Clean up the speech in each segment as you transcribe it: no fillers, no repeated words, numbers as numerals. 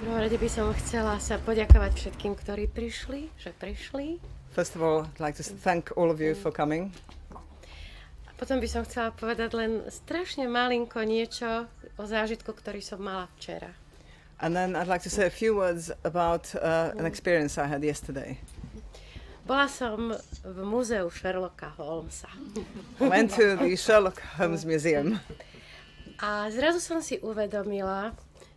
prvom rade by som chcela sa poďakovať všetkým, ktorí prišli. First of all, I'd like to thank all of you for coming. A potom by som chcela povedať len strašne malinko niečo o zážitku, ktorý som mala včera. And then I'd like to say a few words about an experience I had yesterday. Bola som v múzeu Sherlocka Holmesa. Went to the Sherlock Holmes Museum. A zrazu som si uvedomila,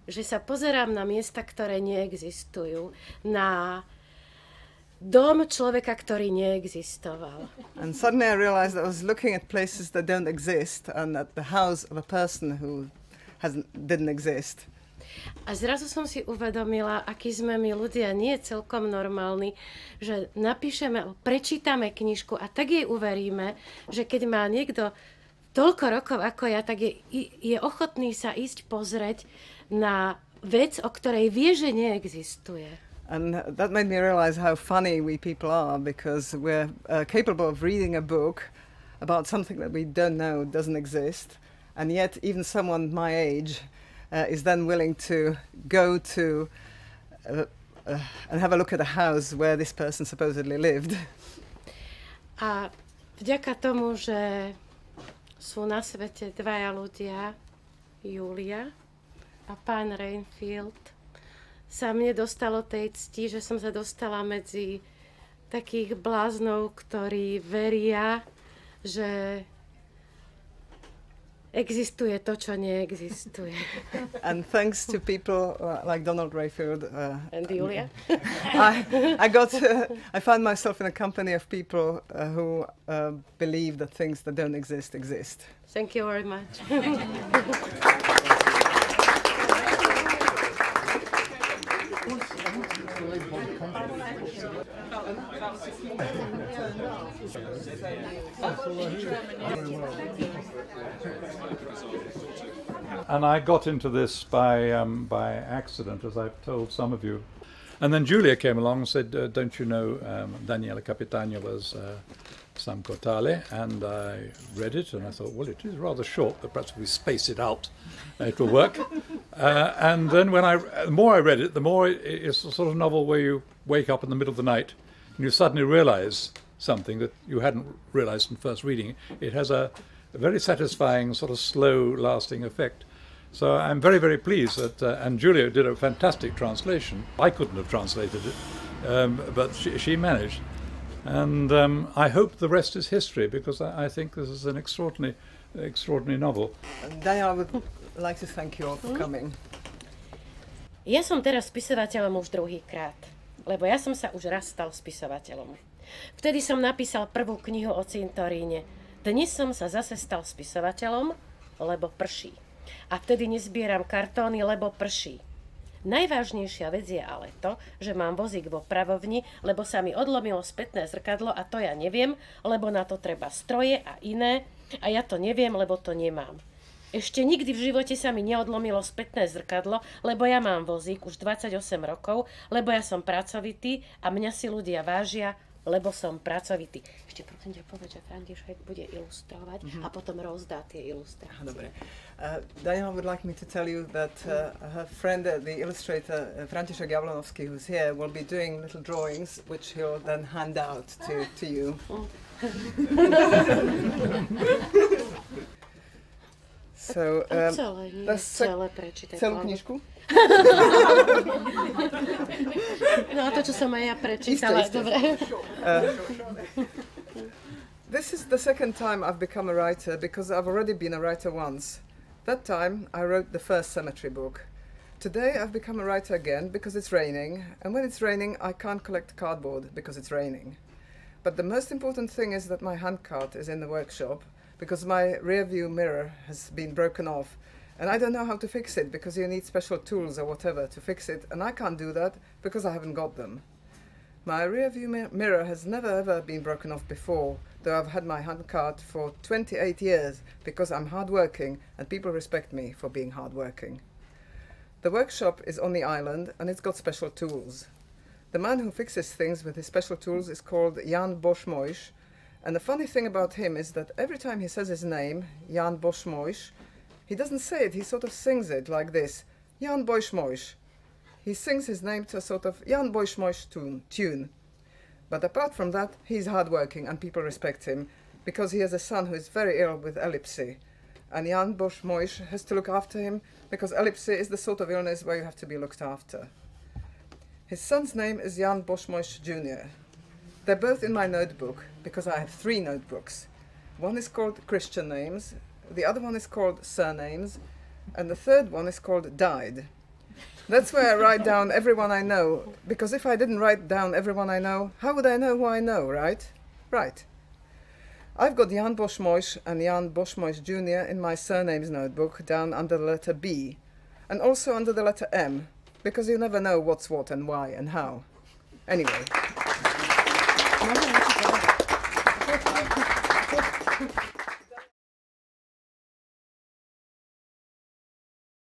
že sa pozerám na miesta, ktoré neexistujú, na dom človeka, ktorý neexistoval. And suddenly I realized I was looking at places that don't exist and at the house of a person who didn't exist. A zrazu som si uvedomila, akí sme my ľudia nie celkom normálni, že napíšeme, prečítame knižku a tak jej uveríme, že keď má niekto toľko rokov ako ja, tak je ochotný sa ísť pozrieť na vec, o ktorej vie, že neexistuje. And that made me realize how funny we people are, because we're capable of reading a book about something that we don't know doesn't exist, and yet even someone my age is then willing to go to and have a look at a house where this person supposedly lived. A vďaka tomu, že sú na svete dvaja ľudia, Julia a pán Rainfield, sa mne dostalo tej cti, že som sa dostala medzi takých bláznov, ktorí veria, že existuje to, čo neexistuje. And thanks to people like Donald Rayfield and Julia, I found myself in a company of people who believe that things that don't exist exist. Thank you very much. And I got into this by accident, as I've told some of you. And then Julia came along and said, don't you know Daniela Kapitáňová's Samko Tále? And I read it and I thought, well, it is rather short, but perhaps if we space it out, it will work. And then the more I read it, the more it's a sort of novel where you wake up in the middle of the night and you suddenly realize something that you hadn't realized in first reading. It has a very satisfying, sort of slow lasting effect. So I'm very, very pleased that, and Julia did a fantastic translation. I couldn't have translated it, but she managed. And I hope the rest is history, because I think this is an extraordinary novel. Daniela, I would like to thank you all for coming. Ja som teraz spisovateľom už druhýkrát, lebo ja som sa už raz stal spisovateľom. Vtedy som napísal prvú knihu o cintoríne. Dnes som sa zase stal spisovateľom, lebo prší. A vtedy nezbieram kartóny, lebo prší. Najvážnejšia vec je ale to, že mám vozík vo pravovni, lebo sa mi odlomilo spätné zrkadlo a to ja neviem, lebo na to treba stroje a iné a ja to neviem, lebo to nemám. Ešte nikdy v živote sa mi neodlomilo spätné zrkadlo, lebo ja mám vozík už 28 rokov, lebo ja som pracovitý a mňa si ľudia vážia, lebo som pracovitý. Ešte prosím ťa povedať, že František bude ilustrovať a potom rozdá tie ilustrácie. Dobre. Daniela would like me to tell you that her friend, the illustrator František Jablonovský, who's here, will be doing little drawings, which he'll then hand out to you. So, celé prečítať. Celú knižku? No a to, čo som aj ja prečítala, dobre. This is the second time I've become a writer, because I've already been a writer once. That time I wrote the first cemetery book. Today I've become a writer again because it's raining, and when it's raining I can't collect cardboard because it's raining. But the most important thing is that my handcart is in the workshop, because my rear view mirror has been broken off, and I don't know how to fix it, because you need special tools or whatever to fix it, and I can't do that because I haven't got them. My rear view mirror has never ever been broken off before, though I've had my handcart for 28 years, because I'm hardworking and people respect me for being hardworking. The workshop is on the island and it's got special tools. The man who fixes things with his special tools is called Jan Boschmoisch, and the funny thing about him is that every time he says his name, Jan Boschmoisch, he doesn't say it, he sort of sings it like this, Jan Boschmoisch. he sings his name to a sort of Jan Bosch-Mosch tune. But apart from that, he's hardworking and people respect him because he has a son who is very ill with epilepsy. And Jan Bosch-Mosch has to look after him because epilepsy is the sort of illness where you have to be looked after. His son's name is Jan Bosch-Mosch Jr. They're both in my notebook because I have 3 notebooks. One is called Christian Names, the other one is called Surnames, and the third one is called Died. That's where I write down everyone I know, because if I didn't write down everyone I know, how would I know who I know, right? Right. I've got Jan Bosch-Mosch and Jan Bosch-Mosch Jr. in my surnames notebook down under the letter B, and also under the letter M, because you never know what's what and why and how. Anyway.